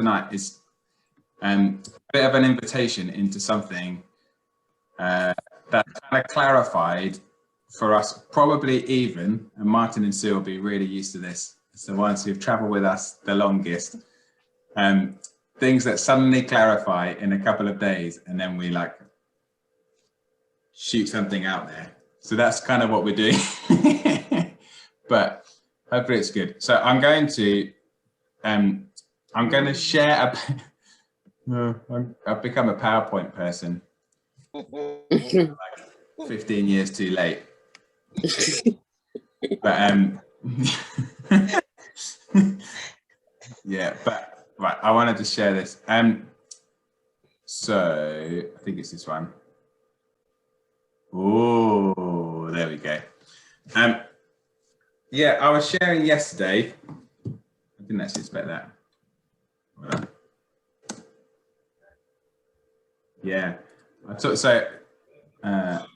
tonight is a bit of an invitation into something that kind of clarified for us, probably even, and Martin and Sue will be really used to this, it's the ones who've traveled with us the longest, things that suddenly clarify in a couple of days, and then we like shoot something out there. So that's kind of what we're doing. But hopefully it's good. So I'm going to share I've become a PowerPoint person. Like 15 years too late. But yeah, but right, I wanted to share this. So I think it's this one. Oh, there we go. Yeah, I was sharing yesterday. I didn't actually expect that. Well, yeah, I took so.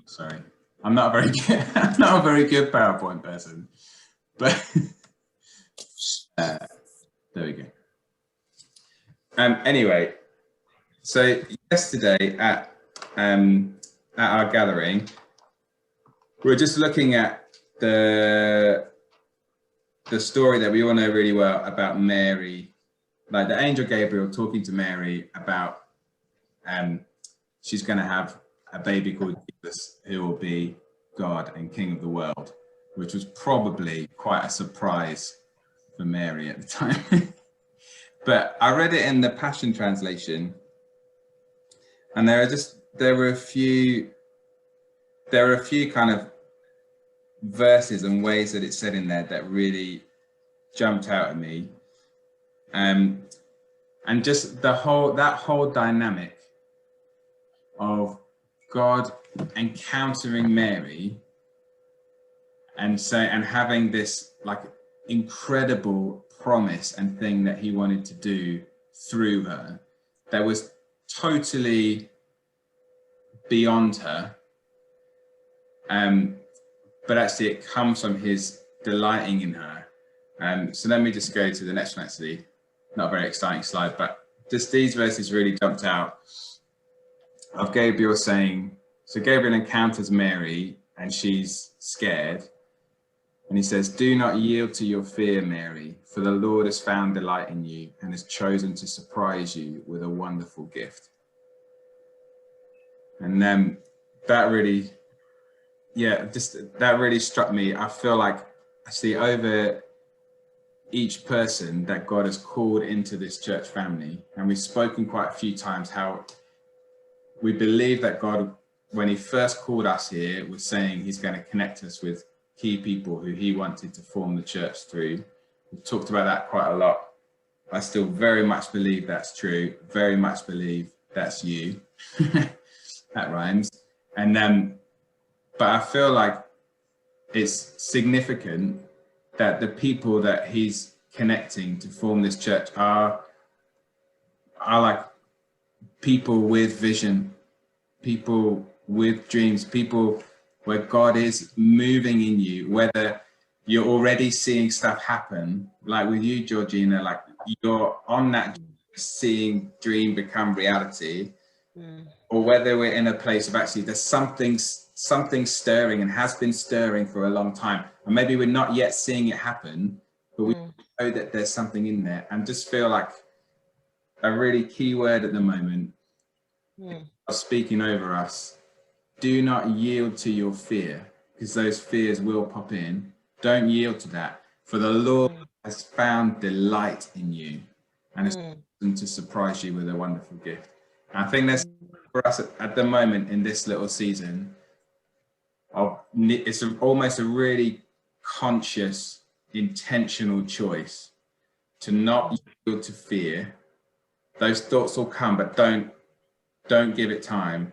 Sorry, I'm not a very good. I'm not a very good PowerPoint person, but there we go. Anyway, so yesterday at our gathering, we were just looking at the story that we all know really well about Mary, like the angel Gabriel talking to Mary about she's going to have a baby called Jesus who will be God and King of the world, which was probably quite a surprise for Mary at the time. But I read it in the Passion Translation, and there were a few kind of verses and ways that it said in there that really jumped out at me, and just that whole dynamic of God encountering Mary and having this like incredible promise and thing that he wanted to do through her that was totally beyond her, but actually it comes from his delighting in her. So let me just go to the next one. Actually, not a very exciting slide, but just these verses really jumped out of Gabriel saying, so Gabriel encounters Mary and she's scared, and he says, "Do not yield to your fear, Mary, for the Lord has found delight in you and has chosen to surprise you with a wonderful gift." And then that really, that really struck me. I feel like actually over each person that God has called into this church family, and we've spoken quite a few times how we believe that God, when he first called us here, was saying he's going to connect us with key people who he wanted to form the church through. We've talked about that quite a lot. I still very much believe that's true, very much believe that's you. That rhymes. And but I feel like it's significant that the people that he's connecting to form this church are like people with vision, people with dreams, people where God is moving in you, whether you're already seeing stuff happen, like with you, Georgina, like you're on that seeing dream become reality, or whether we're in a place of actually there's something stirring and has been stirring for a long time, and maybe we're not yet seeing it happen, but we know that there's something in there. And just feel like a really key word at the moment, speaking over us, do not yield to your fear, because those fears will pop in. Don't yield to that, for the Lord has found delight in you and has chosen to surprise you with a wonderful gift. And I think that's for us at the moment in this little season of, it's almost a really conscious, intentional choice to not yield to fear. Those thoughts will come, but don't give it time.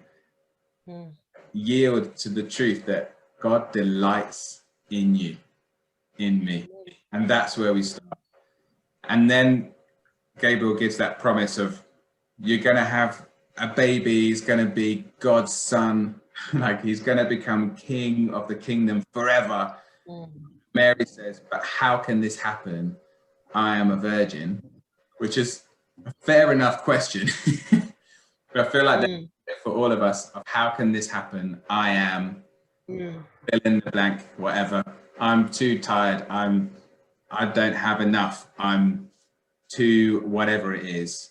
Yield to the truth that God delights in you, in me, and that's where we start. And then Gabriel gives that promise of you're going to have a baby, he's going to be God's son, like he's going to become king of the kingdom forever. Mary says, but how can this happen? I am a virgin, which is a fair enough question. But I feel like Mm. for all of us, of how can this happen? I am fill in the blank, whatever. I'm too tired. I don't have enough. I'm too whatever it is.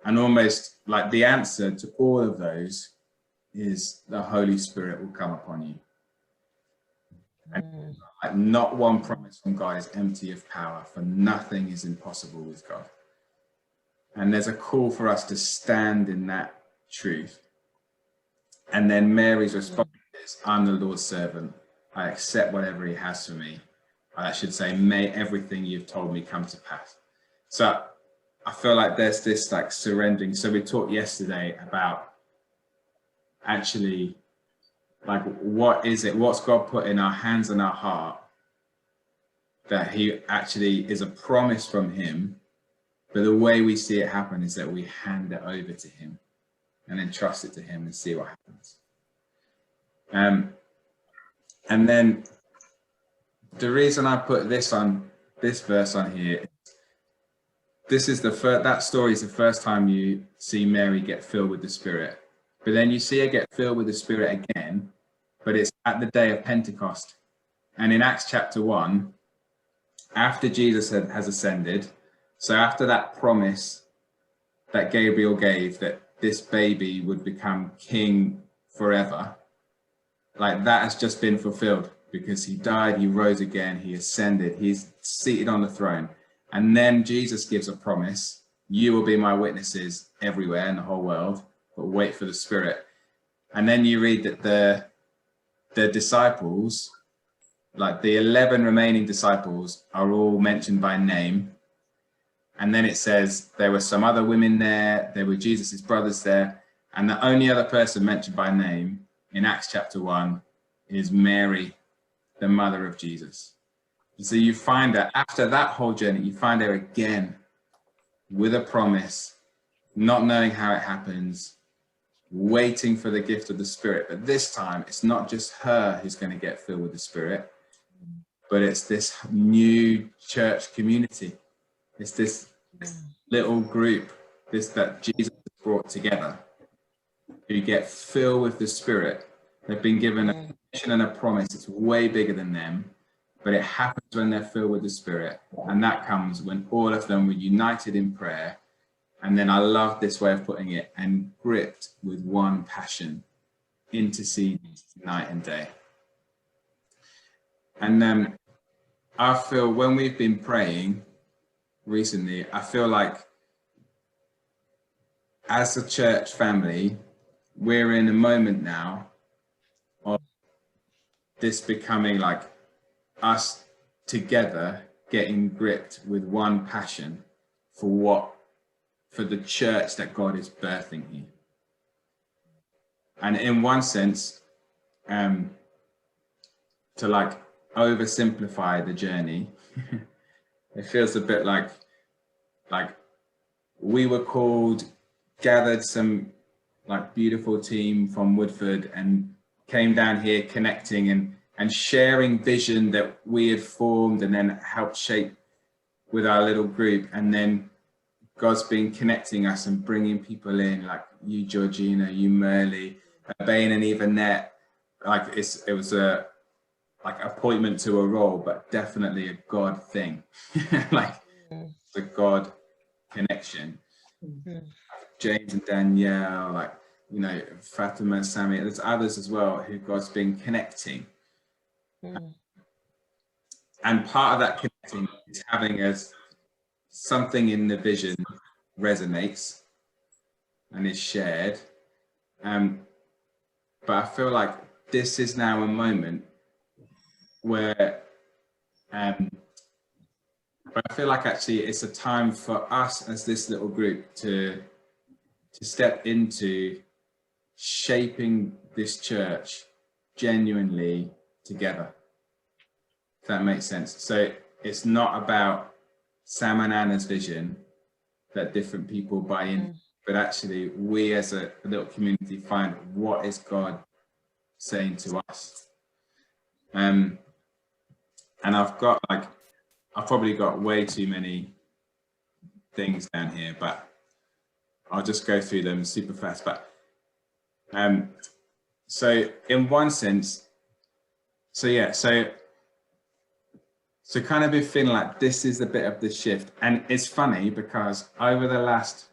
And almost like the answer to all of those is the Holy Spirit will come upon you. And like, not one promise from God is empty of power, for nothing is impossible with God. And there's a call for us to stand in that truth. And then Mary's response is, I'm the Lord's servant. I accept whatever he has for me. I should say, may everything you've told me come to pass. So I feel like there's this like surrendering. So we talked yesterday about actually like, what is it? What's God put in our hands and our heart that he actually is a promise from him. But the way we see it happen is that we hand it over to him and then trust it to him and see what happens. And then the reason I put this verse on here, this is the first, that story is the first time you see Mary get filled with the Spirit. But then you see her get filled with the Spirit again, but it's at the day of Pentecost. And in Acts chapter 1, after Jesus has ascended, so after that promise that Gabriel gave that this baby would become king forever, like that has just been fulfilled, because he died, he rose again, he ascended, he's seated on the throne. And then Jesus gives a promise, you will be my witnesses everywhere in the whole world, but wait for the Spirit. And then you read that the disciples, like the 11 remaining disciples, are all mentioned by name. And then it says there were some other women there, there were Jesus's brothers there, and the only other person mentioned by name in Acts chapter 1 is Mary, the mother of Jesus. So you find that after that whole journey, you find her again with a promise, not knowing how it happens, waiting for the gift of the Spirit. But this time, it's not just her who's going to get filled with the Spirit, but it's this new church community. It's this little group that Jesus brought together, who get filled with the Spirit. They've been given a mission and a promise. It's way bigger than them, but it happens when they're filled with the Spirit. And that comes when all of them were united in prayer. And then I love this way of putting it, and gripped with one passion, interceding night and day. And I feel when we've been praying recently, I feel like as a church family, we're in a moment now of this becoming like us together getting gripped with one passion for the church that God is birthing here. And in one sense, to like oversimplify the journey, it feels a bit like we were called, gathered some like beautiful team from Woodford and came down here connecting and sharing vision that we had formed and then helped shape with our little group. And then God's been connecting us and bringing people in, like you, Georgina, you, Merle, Bain and Yvonette. Like it was a like appointment to a role, but definitely a God thing. Like the God connection. James and Danielle, like, you know, Fatima, Sammy, there's others as well who God's been connecting. And part of that connecting is having something in the vision resonates and is shared. But I feel like this is now a moment where but I feel like actually it's a time for us as this little group to step into shaping this church genuinely together, if that makes sense. So it's not about Sam and Anna's vision that different people buy in, but actually we as a little community find what is God saying to us. And I've probably got way too many things down here, but I'll just go through them super fast. But so in one sense, so kind of been feeling like this is a bit of the shift. And it's funny because over the last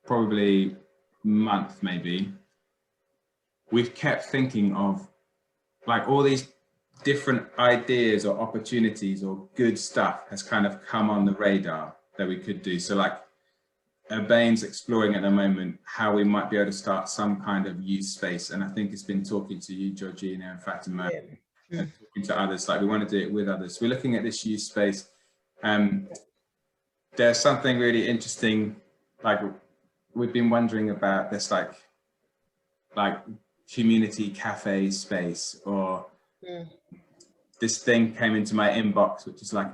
probably month, maybe, we've kept thinking of like all these different ideas or opportunities or good stuff has kind of come on the radar that we could do. So like Bain's exploring at the moment how we might be able to start some kind of youth space. And I think it's been talking to you, Georgina, and Fatima, and talking to others, like we want to do it with others. We're looking at this youth space. There's something really interesting, like we've been wondering about this like community cafe space, or this thing came into my inbox, which is like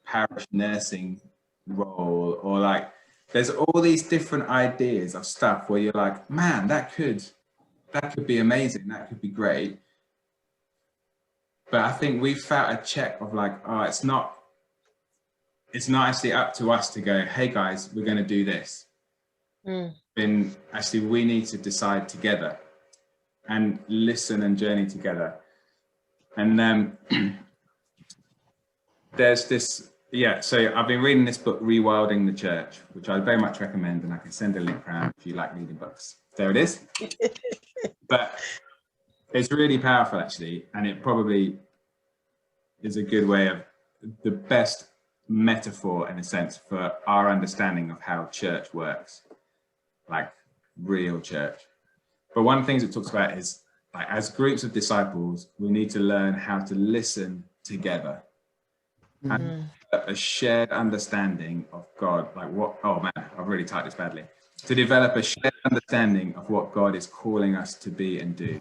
parish nursing role, or like there's all these different ideas of stuff where you're like, man, that could be amazing, that could be great. But I think we felt a check of like, oh, it's not actually up to us to go, hey guys, we're going to do this. Then actually we need to decide together and listen and journey together. And there's this, so I've been reading this book, Rewilding the Church, which I very much recommend, and I can send a link around if you like reading books. There it is. But it's really powerful actually, and it probably is a good way of the best metaphor in a sense for our understanding of how church works, like real church. But one of the things it talks about is like as groups of disciples, we need to learn how to listen together and a shared understanding of God. Like what, oh man, I've really typed this badly. To develop a shared understanding of what God is calling us to be and do,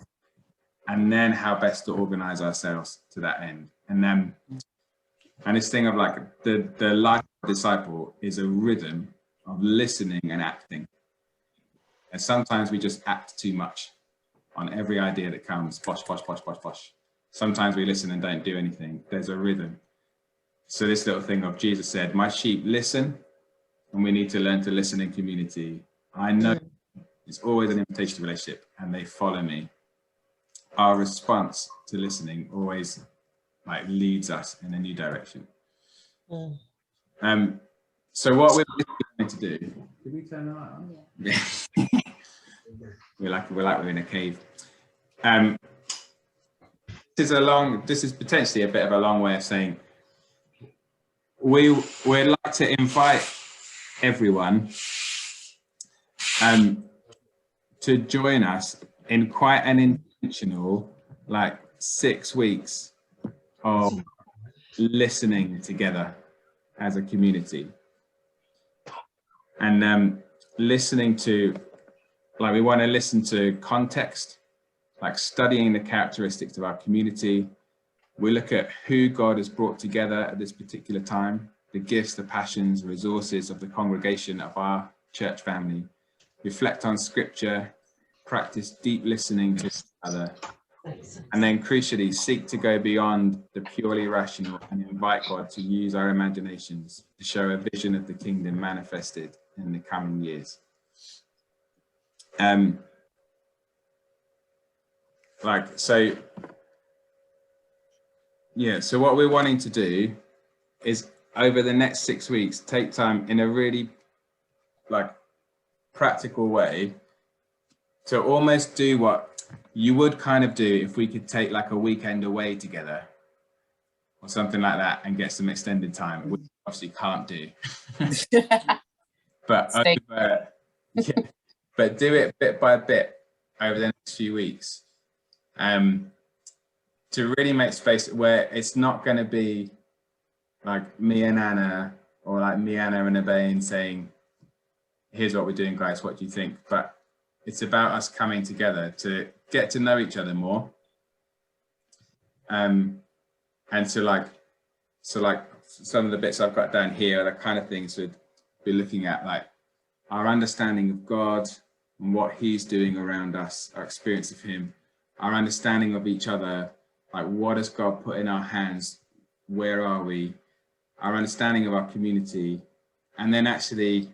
and then how best to organize ourselves to that end. And this thing of like the life of a disciple is a rhythm of listening and acting. And sometimes we just act too much on every idea that comes, posh, posh, posh, posh, posh. Sometimes we listen and don't do anything. There's a rhythm. So this little thing of Jesus said, my sheep listen, and we need to learn to listen in community. I know it's always an invitation to relationship, and they follow me. Our response to listening always like leads us in a new direction. So what we're going to do, did we turn the light on? Yeah. we're in a cave. This is potentially a bit of a long way of saying we'd like to invite everyone to join us in quite an intentional, like 6 weeks of listening together as a community, and listening to, like, we want to listen to context, like studying the characteristics of our community. We look at who God has brought together at this particular time, the gifts, the passions, resources of the congregation of our church family. Reflect on scripture, practice deep listening to each other, and then crucially seek to go beyond the purely rational and invite God to use our imaginations to show a vision of the kingdom manifested in the coming years. So what we're wanting to do is over the next 6 weeks, take time in a really like practical way to almost do what you would kind of do if we could take like a weekend away together or something like that and get some extended time, which we obviously can't do. But do it bit by bit over the next few weeks, to really make space where it's not going to be like me and Anna, or like me, Anna, and Bain saying, here's what we're doing, guys, what do you think? But it's about us coming together to get to know each other more, and so some of the bits I've got down here are the kind of things we'd be looking at, like our understanding of God and what he's doing around us, our experience of him, our understanding of each other, like what has God put in our hands, where are we, our understanding of our community, and then actually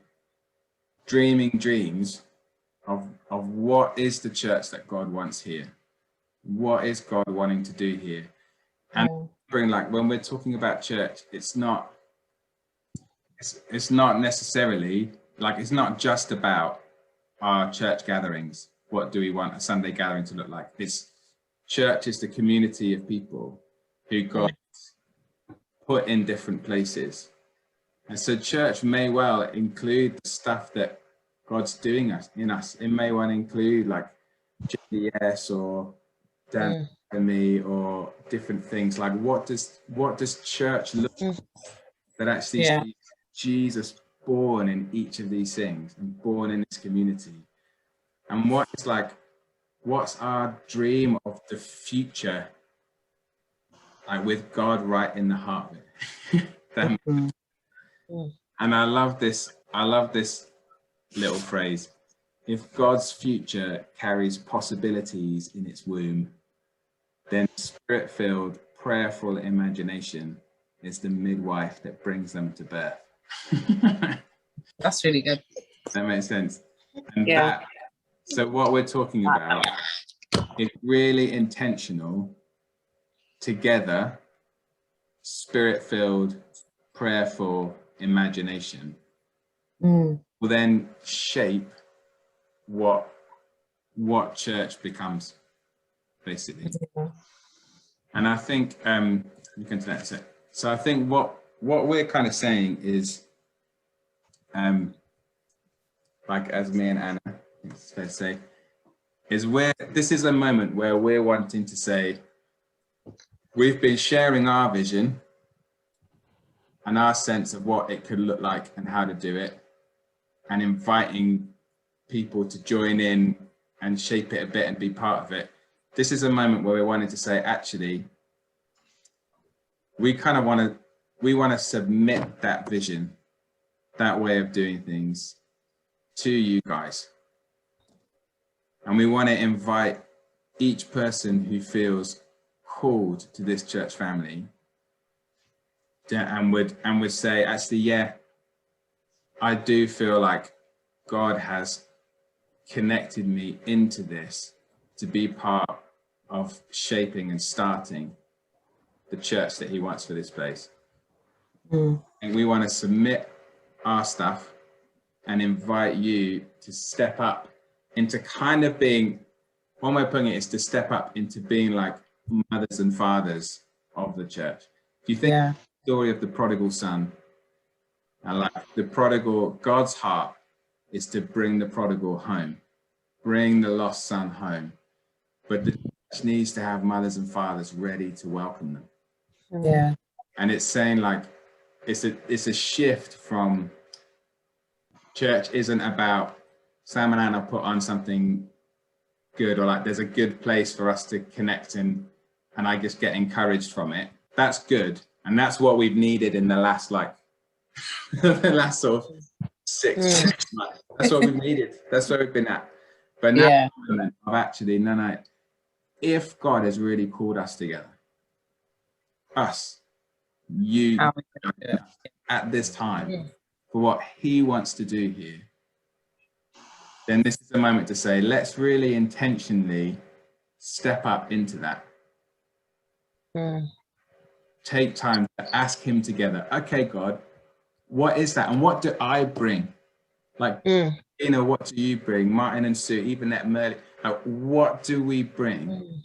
dreaming dreams of what is the church that God wants here? What is God wanting to do here? And bring, like, when we're talking about church, it's not necessarily like, it's not just about our church gatherings. What do we want a Sunday gathering to look like? It's church is the community of people who God put in different places. And so church may well include the stuff that God's doing in us. It may well include like GPS or Dan Academy or different things. Like, what does church look like that actually sees Jesus born in each of these things and born in this community? And what's our dream of the future, like with God right in the heart of it? And I love this little phrase: if God's future carries possibilities in its womb, then spirit-filled, prayerful imagination is the midwife that brings them to birth. That's really good. That makes sense. And so what we're talking about is really intentional, together, spirit-filled, prayerful imagination will then shape what church becomes, basically. And I think you can connect it. So I think what we're kind of saying is, like, as me and Anna, it's fair to say, is this is a moment where we're wanting to say, we've been sharing our vision and our sense of what it could look like and how to do it, and inviting people to join in and shape it a bit and be part of it. This is a moment where we wanted to say, actually, we want to submit that vision, that way of doing things, to you guys. And we want to invite each person who feels called to this church family and would say, actually, yeah, I do feel like God has connected me into this to be part of shaping and starting the church that he wants for this place. And we want to submit our stuff and invite you to step up into kind of being, one way of putting it is to step up into being like mothers and fathers of the church. If you think of the story of the prodigal son, and like the prodigal, God's heart is to bring the prodigal home, bring the lost son home. But the church needs to have mothers and fathers ready to welcome them. And it's saying, like, it's a shift from church isn't about Sam and Anna put on something good, or like there's a good place for us to connect in and I just get encouraged from it. That's good. And that's what we've needed in the last, like, the last sort of 6 months. That's what we've needed. That's where we've been at. But now I've actually, no, if God has really called us together, us, you, at this time, for what he wants to do here, then this is a moment to say, let's really intentionally step up into that. Take time to ask him together, okay, God, what is that? And what do I bring? Like, you know, what do you bring? Martin and Sue, even that Merle, like, what do we bring?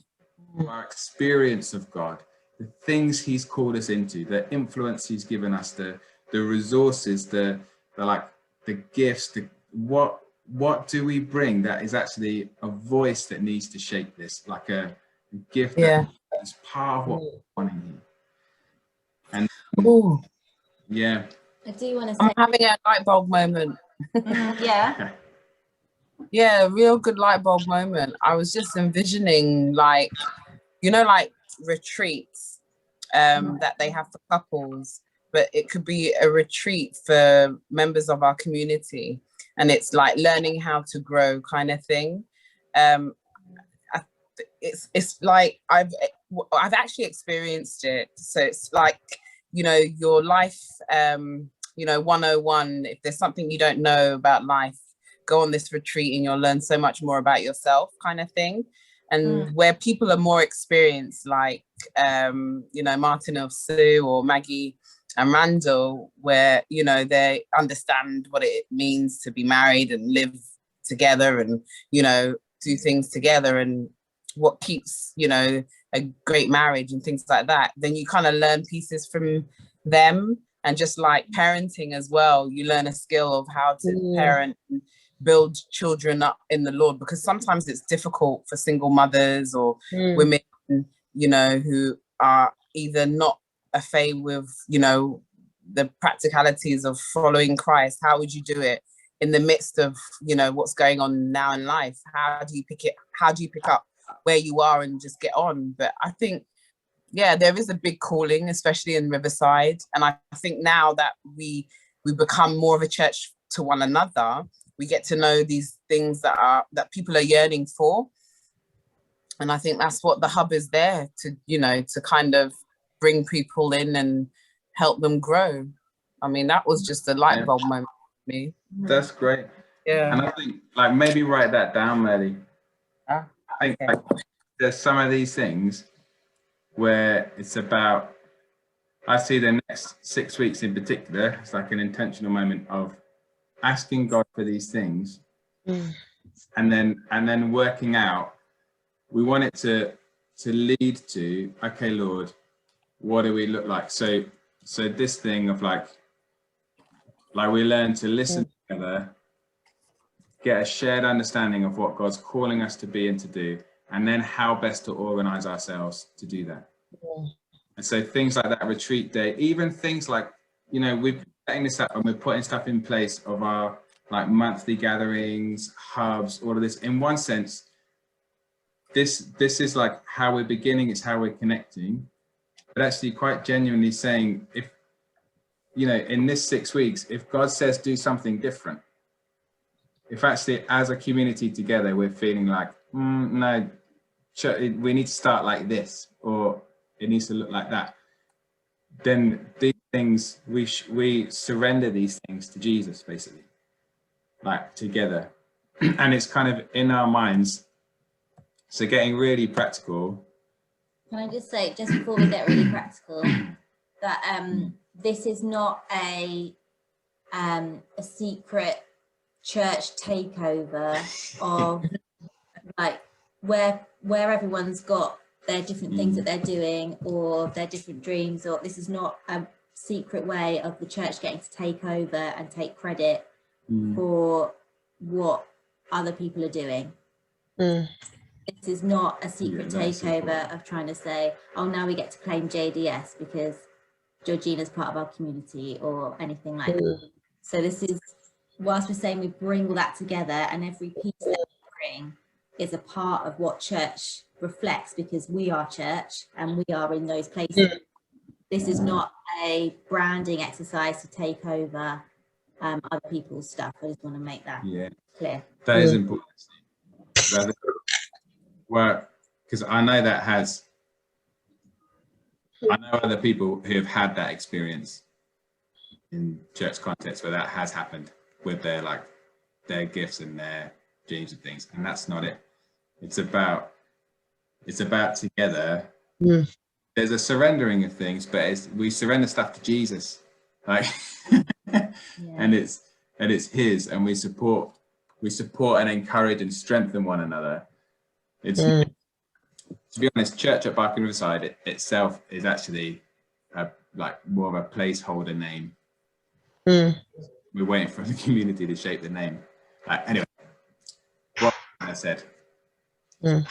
Our experience of God, the things he's called us into, the influence he's given us, the resources, the gifts, what do we bring that is actually a voice that needs to shape this, like a gift that is part of what we're wanting here. And I do want to say, I'm having a light bulb moment. yeah, real good light bulb moment. I was just envisioning, like, you know, like retreats that they have for couples, but it could be a retreat for members of our community, and it's like learning how to grow kind of thing. It's like I've actually experienced it. So it's like you know, your life, you know, 101, if there's something you don't know about life, go on this retreat and you'll learn so much more about yourself, kind of thing. And where people are more experienced, like, you know, Martin of Sue or Maggie and Randall, where, you know, they understand what it means to be married and live together and, you know, do things together and what keeps, you know, a great marriage and things like that, then you kind of learn pieces from them. And just like parenting as well, you learn a skill of how to parent and build children up in the Lord, because sometimes it's difficult for single mothers or women, you know, who are either not afraid with, you know, the practicalities of following Christ. How would you do it in the midst of, you know, what's going on now in life? How do you pick up where you are and just get on? But I think, yeah, there is a big calling, especially in Riverside. And I think now that we become more of a church to one another, we get to know these things that people are yearning for. And I think that's what the hub is there to, you know, to kind of bring people in and help them grow. I mean, that was just a light bulb moment for me. That's great. Yeah. And I think, like, maybe write that down, Melly. I think like, there's some of these things where it's about, I see the next 6 weeks in particular, it's like an intentional moment of asking God for these things and then working out. We want it to lead to, okay, Lord, what do we look like? So this thing of like we learn to listen together, get a shared understanding of what God's calling us to be and to do, and then how best to organize ourselves to do that. And so things like that retreat day, even things like, you know, we're setting this up and we're putting stuff in place of our like monthly gatherings, hubs, all of this. In one sense, this is like how we're beginning, it's how we're connecting, but actually quite genuinely saying, if, you know, in this 6 weeks, if God says do something different, if actually as a community together, we're feeling like, no, we need to start like this, or it needs to look like that, then these things, we surrender these things to Jesus, basically, like together. And it's kind of in our minds. So getting really practical. Can I just say, just before we get really practical, that this is not a secret church takeover of like where everyone's got their different things that they're doing or their different dreams, or this is not a secret way of the church getting to take over and take credit for what other people are doing. This is not a secret takeover of trying to say, oh, now we get to claim JDS because Georgina's part of our community or anything like that. So this is, whilst we're saying we bring all that together, and every piece that we bring is a part of what church reflects, because we are church and we are in those places. This is not a branding exercise to take over other people's stuff. I just want to make that clear. That is important. Well, because I know other people who have had that experience in church context where that has happened with their gifts and their dreams and things, and that's not it. It's about together. There's a surrendering of things, but we surrender stuff to Jesus, like, and it's his, and we support and encourage and strengthen one another. It's to be honest, church at Barking Riverside itself is actually like more of a placeholder name. We're waiting for the community to shape the name. Anyway, what I said. So,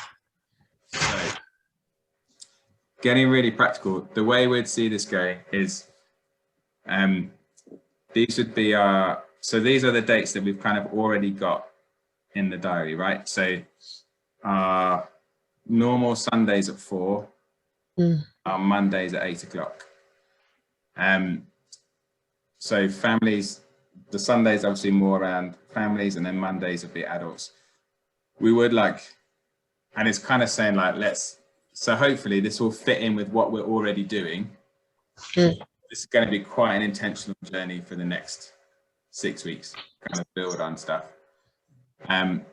getting really practical, the way we'd see this going is these would be so these are the dates that we've kind of already got in the diary, right? So normal Sundays at 4, Mondays at 8 o'clock. So families, the Sundays obviously more around families, and then Mondays would be adults. We would and it's kind of saying like, so hopefully this will fit in with what we're already doing. this is going to be quite an intentional journey for the next 6 weeks, kind of build on stuff. I've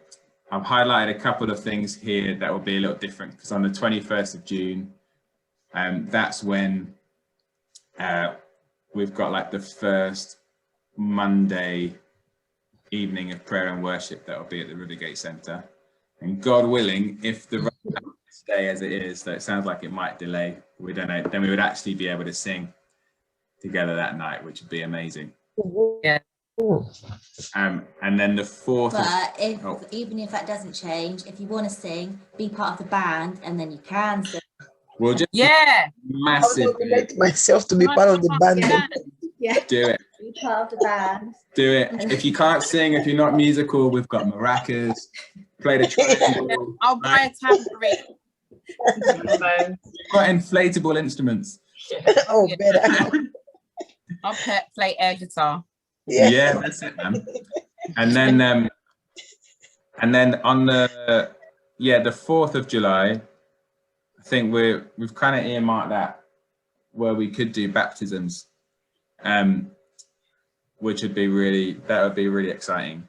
highlighted a couple of things here that will be a little different, because on the 21st of June, that's when we've got like the first Monday evening of prayer and worship that will be at the Rivergate Centre. And God willing, if the stay as it is, so it sounds like it might delay, we don't know, then we would actually be able to sing together that night, which would be amazing. Yeah. And then the 4th. But even if that doesn't change, if you want to sing, be part of the band, and then you can sing. We'll just massive. I would myself to be part of the band. Yeah. Do it. Be part of the band. Do it. If you can't sing, if you're not musical, we've got maracas. Play the triangle. I'll buy a tambourine. We've got inflatable instruments. Oh, better. I'll play air guitar. Yeah, that's it, man. And then on the 4th of July, I think we've kind of earmarked that where we could do baptisms, which would be really exciting.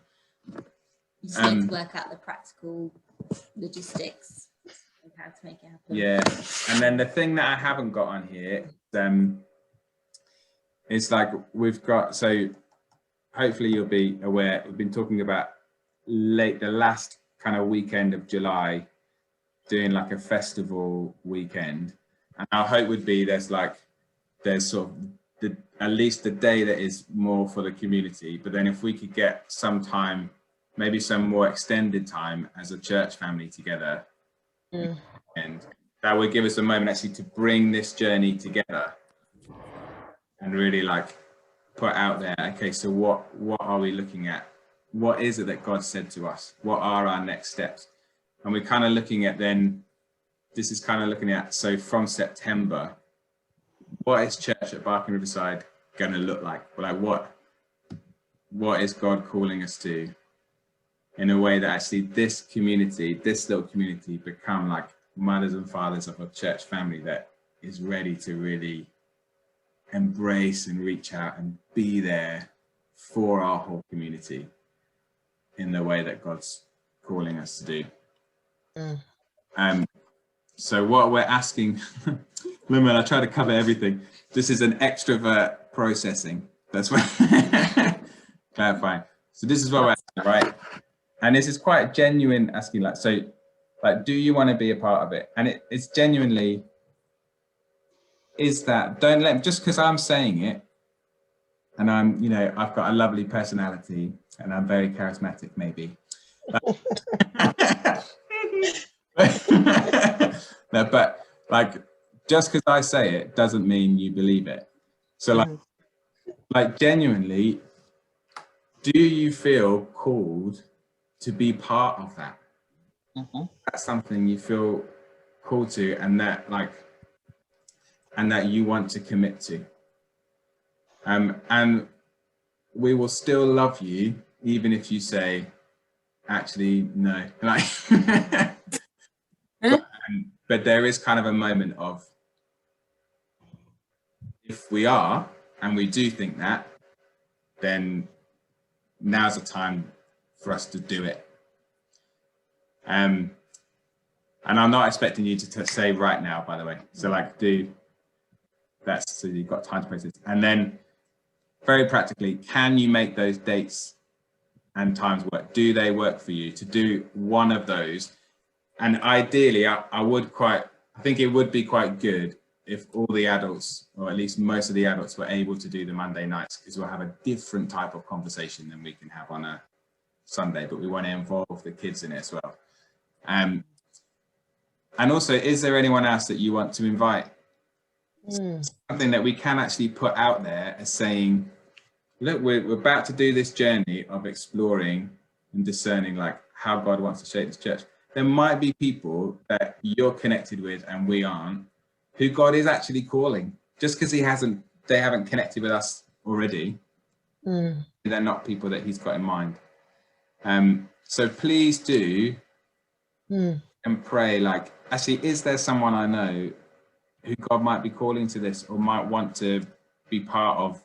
You just need to work out the practical logistics of how to make it happen. Yeah, and then the thing that I haven't got on here is like we've got, so hopefully you'll be aware, we've been talking about the last kind of weekend of July doing like a festival weekend, and our hope would be there's sort of at least the day that is more for the community, but then if we could get some time, maybe some more extended time as a church family together, and that would give us a moment actually to bring this journey together and really like put out there, okay, so what are we looking at? What is it that God said to us? What are our next steps? And we're kind of looking at so from September, what is church at Barking Riverside going to look like? Like what is God calling us to, in a way that actually this little community become like mothers and fathers of a church family that is ready to really embrace and reach out and be there for our whole community in the way that God's calling us to do. So what we're asking, remember, I try to cover everything. This is an extrovert processing. That's what clarifying. So this is what we're asking, right? And this is quite genuine asking, like, so like, do you want to be a part of it? And it's genuinely, is that, don't let, just because I'm saying it and I'm, I've got a lovely personality and I'm very charismatic maybe. No, but like, just because I say it doesn't mean you believe it. So like genuinely, do you feel called to be part of that? That's something you feel called to, and that you want to commit to. And we will still love you even if you say, actually, no. Like, but there is kind of a moment of, if we are, and we do think that, then now's the time for us to do it. And I'm not expecting you to say right now, by the way. So like, so you've got time to process. And then very practically, can you make those dates and times work? Do they work for you to do one of those? And ideally, I think it would be quite good if all the adults, or at least most of the adults, were able to do the Monday nights, because we'll have a different type of conversation than we can have on a Sunday, but we want to involve the kids in it as well. And also, is there anyone else that you want to invite? Something that we can actually put out there as saying, look, we're about to do this journey of exploring and discerning like how God wants to shape this church. There might be people that you're connected with and we aren't, who God is actually calling. Just because they haven't connected with us already, they're not people that he's got in mind. So please do and pray, like, actually, is there someone I know who God might be calling to this, or might want to be part of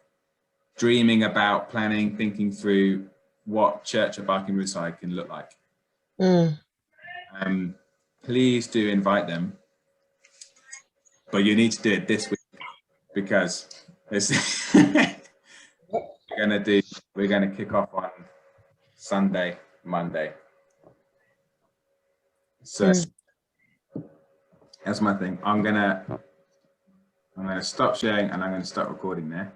dreaming about, planning, thinking through what church at Barking Riverside can look like. Please do invite them, but you need to do it this week, because it's we're gonna kick off on Sunday, Monday. So that's my thing. I'm gonna stop sharing and I'm gonna start recording there.